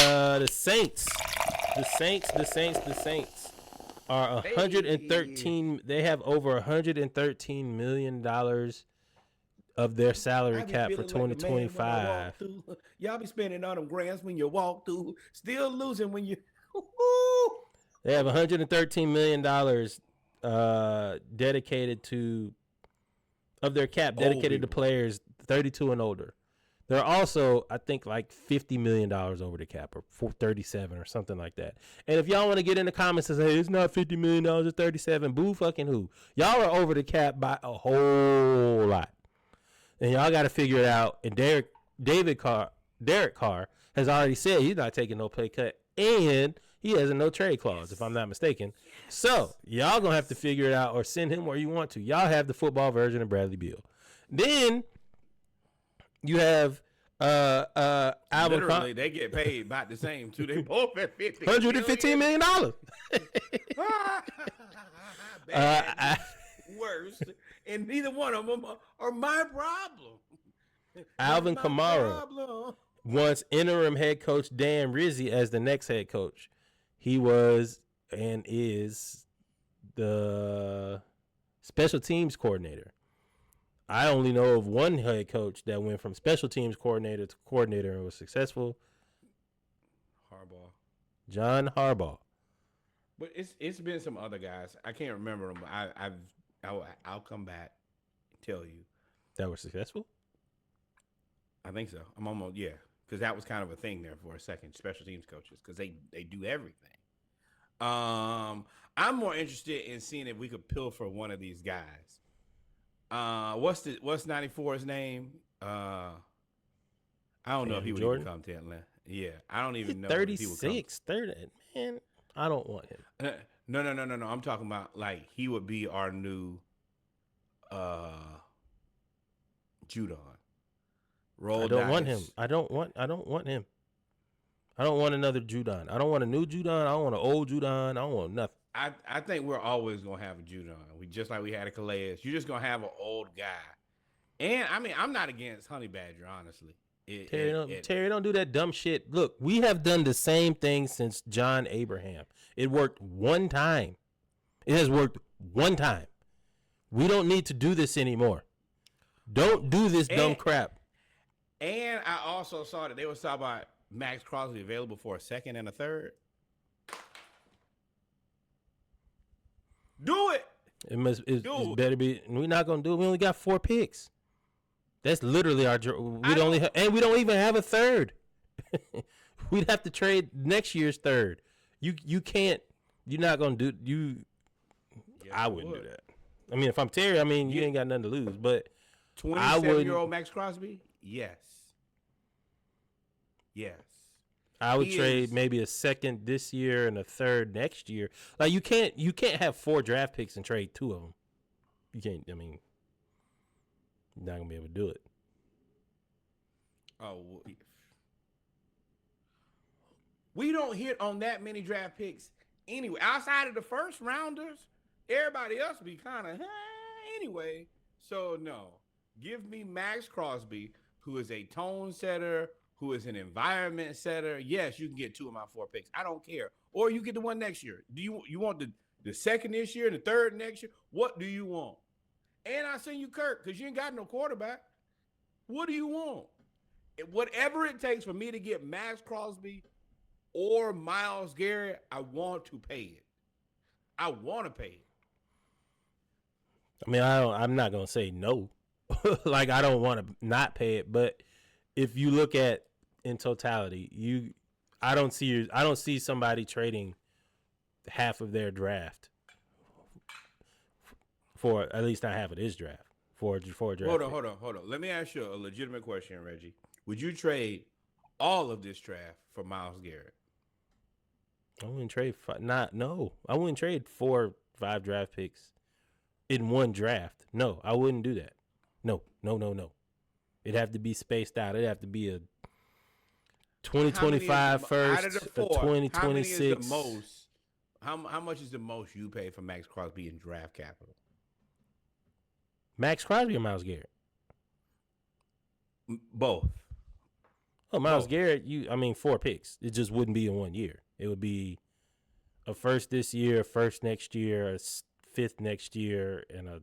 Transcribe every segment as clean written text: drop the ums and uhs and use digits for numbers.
The Saints. The Saints are 113. They have over 113 million dollars of their salary cap for 2025. Y'all be spending all them grants when you walk through, still losing when you. They have 113 million dollars dedicated to of their cap dedicated to players 32 and older. They're also, I think, like $50 million over the cap, or 37 or something like that. And if y'all want to get in the comments and say it's not $50 million, it's 37, boo fucking who? Y'all are over the cap by a whole lot, and y'all got to figure it out. And Derek Carr has already said he's not taking no pay cut, and he has a no trade clause, if I'm not mistaken. So y'all gonna have to figure it out, or send him where you want to. Y'all have the football version of Bradley Beal. Then you have Alvin. Literally, they get paid about the same too. They both at $115 million. Worse, and neither one of them are my problem. Alvin Kamara wants interim head coach Dan Rizzi as the next head coach. He was and is the special teams coordinator. I only know of one head coach that went from special teams coordinator to coordinator and was successful. John Harbaugh. But it's been some other guys. I can't remember them. But I'll come back and tell you that were successful. I think so. I'm almost because that was kind of a thing there for a second. Special teams coaches, because they do everything. I'm more interested in seeing if we could pilfer one of these guys. What's 94's name? I don't know if he would even come to Atlanta. Yeah, I don't even know. 36, 30. Man, I don't want him. No. I'm talking about like he would be our new Judon. I don't want him. I don't want him. I don't want another Judon. I don't want a new Judon. I don't want an old Judon. I don't want nothing. I think we're always gonna have a Judon. Just like we had a Calais. You're just gonna have an old guy. And I mean, I'm not against Honey Badger, honestly. Terry, don't do that dumb shit. Look, we have done the same thing since John Abraham. It worked one time. It has worked one time. We don't need to do this anymore. Don't do this dumb crap. And I also saw that they were talking about Max Crosby available for a second and a third. Do it. It better be. We're not gonna do it. We only got 4 picks. That's literally our. We don't even have a third. We'd have to trade next year's third. You can't. You're not gonna do you. Yes, I wouldn't do that. I mean, if I'm Terry, I mean, you ain't got nothing to lose. But 27-year-old Max Crosby, yes. I would trade maybe a second this year and a third next year. Like you can't have 4 draft picks and trade 2 of them. You can't. I mean, you're not gonna be able to do it. Oh, we don't hit on that many draft picks anyway. Outside of the first rounders, everybody else be kind of anyway. So no, give me Max Crosby, who is a tone setter, who is an environment setter. Yes, you can get 2 of my 4 picks. I don't care. Or you get the one next year. Do you want the second this year and the third next year? What do you want? And I send you Kirk because you ain't got no quarterback. What do you want? Whatever it takes for me to get Max Crosby or Myles Garrett, I want to pay it. I want to pay it. I mean, I'm not gonna say no. Like I don't want to not pay it, but if you look at in totality, I don't see somebody trading half of their draft for at least not half of this draft for a draft. Hold on. Let me ask you a legitimate question, Reggie. Would you trade all of this draft for Myles Garrett? I wouldn't trade. I wouldn't trade 4 or 5 draft picks in one draft. No, I wouldn't do that. No. It'd have to be spaced out. It'd have to be a 2025 first, out of the 4, a 2026. How much is the most you pay for Max Crosby in draft capital? Max Crosby or Myles Garrett? Both. Oh, Myles Garrett, 4 picks. It just wouldn't be in 1 year. It would be a first this year, a first next year, a fifth next year, and a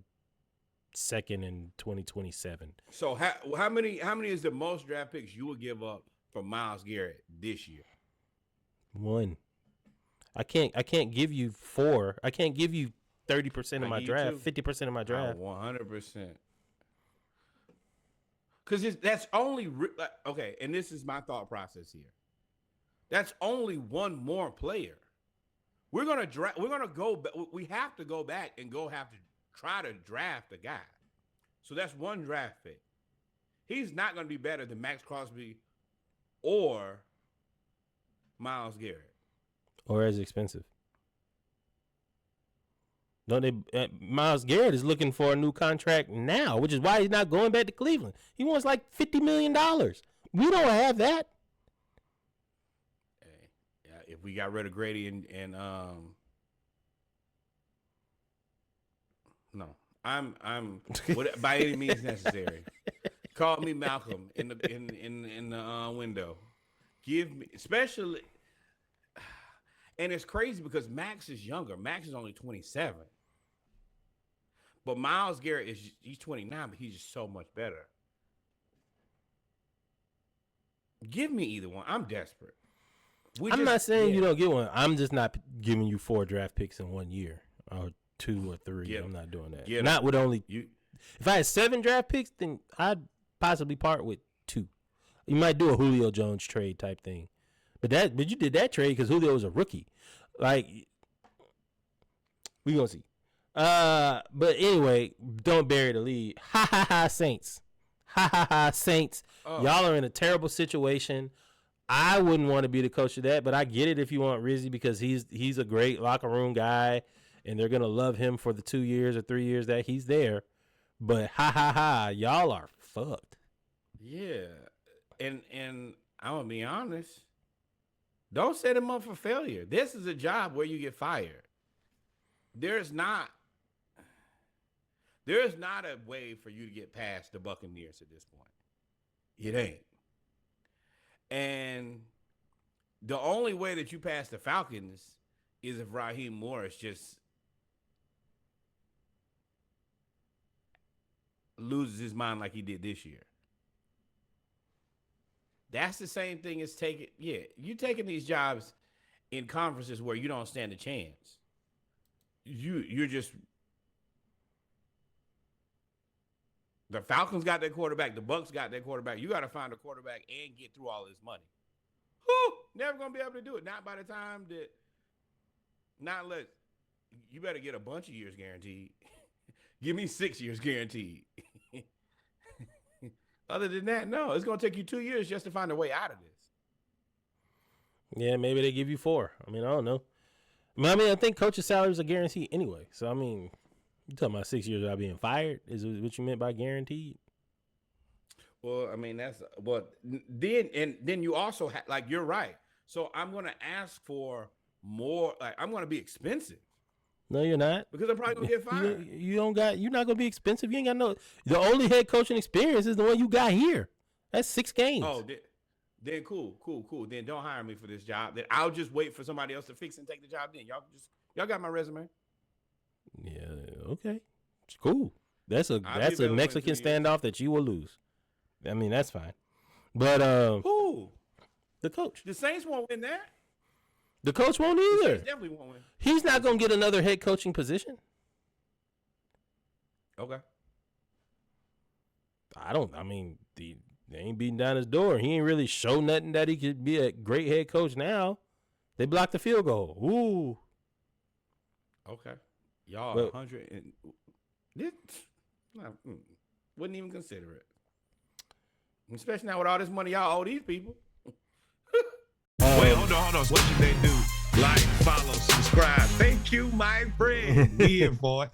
second in 2027. So how many is the most draft picks you would give up for Myles Garrett this year? 1. I can't give you 4. I can't give you 30% of my draft, 50% of my draft. 100%. Because that's only okay, and this is my thought process here. That's only one more player. We're gonna draft. We're gonna go. We have to go back and have to try to draft a guy. So that's one draft pick. He's not gonna be better than Max Crosby or Myles Garrett, or as expensive. Don't they? Myles Garrett is looking for a new contract now, which is why he's not going back to Cleveland. He wants like $50 million. We don't have that. Hey, yeah, if we got rid of Grady and no, I'm by any means necessary. Call me Malcolm in the window. Give me especially, and it's crazy because Max is younger. Max is only 27. But Myles Garrett he's 29, but he's just so much better. Give me either one. I'm desperate. I'm not saying you don't get one. I'm just not giving you 4 draft picks in 1 year or 2 or 3. I'm not doing that. Not with only you. If I had 7 draft picks, then I'd possibly part with 2. You might do a Julio Jones trade type thing. But you did that trade because Julio was a rookie. Like, we gonna see. But anyway, don't bury the lead. Ha ha ha, Saints. Ha ha ha, Saints. Oh. Y'all are in a terrible situation. I wouldn't want to be the coach of that, but I get it if you want Rizzy because he's a great locker room guy, and they're gonna love him for the 2 years or 3 years that he's there. But ha ha ha, y'all are fucked. Yeah, and I'm gonna be honest. Don't set him up for failure. This is a job where you get fired. There's not a way for you to get past the Buccaneers at this point. It ain't. And the only way that you pass the Falcons is if Raheem Morris just loses his mind like he did this year. That's the same thing as you taking these jobs in conferences where you don't stand a chance. You're just the Falcons got their quarterback, the Bucs got their quarterback. You got to find a quarterback and get through all this money. Whew, never gonna be able to do it. Not by the time that. Not unless you better get a bunch of years guaranteed. Give me 6 years guaranteed. Other than that, no, it's going to take you 2 years just to find a way out of this. Yeah, maybe they give you 4. I don't know. I think coaches' salaries are guaranteed anyway. So, you talking about 6 years without being fired is what you meant by guaranteed? Well, that's what then you also you're right. So I'm going to ask for more. I'm going to be expensive. No, you're not. Because I'm probably gonna get fired. You're not gonna be expensive. You ain't got no. The only head coaching experience is the one you got here. That's 6 games. Oh, then cool. Then don't hire me for this job. Then I'll just wait for somebody else to fix and take the job. Then y'all got my resume. Yeah. Okay. It's cool. That's a Mexican standoff that you will lose. That's fine. But who? The coach. The Saints won't win that. The coach won't either. He definitely won't win. He's not going to get another head coaching position. Okay. They ain't beating down his door. He ain't really show nothing that he could be a great head coach now. They blocked the field goal. Ooh. Okay. Y'all 100 and wouldn't even consider it. Especially now with all this money y'all owe these people. Wait, hold on. What should they do? Like, follow, subscribe. Thank you, my friend. We in for it.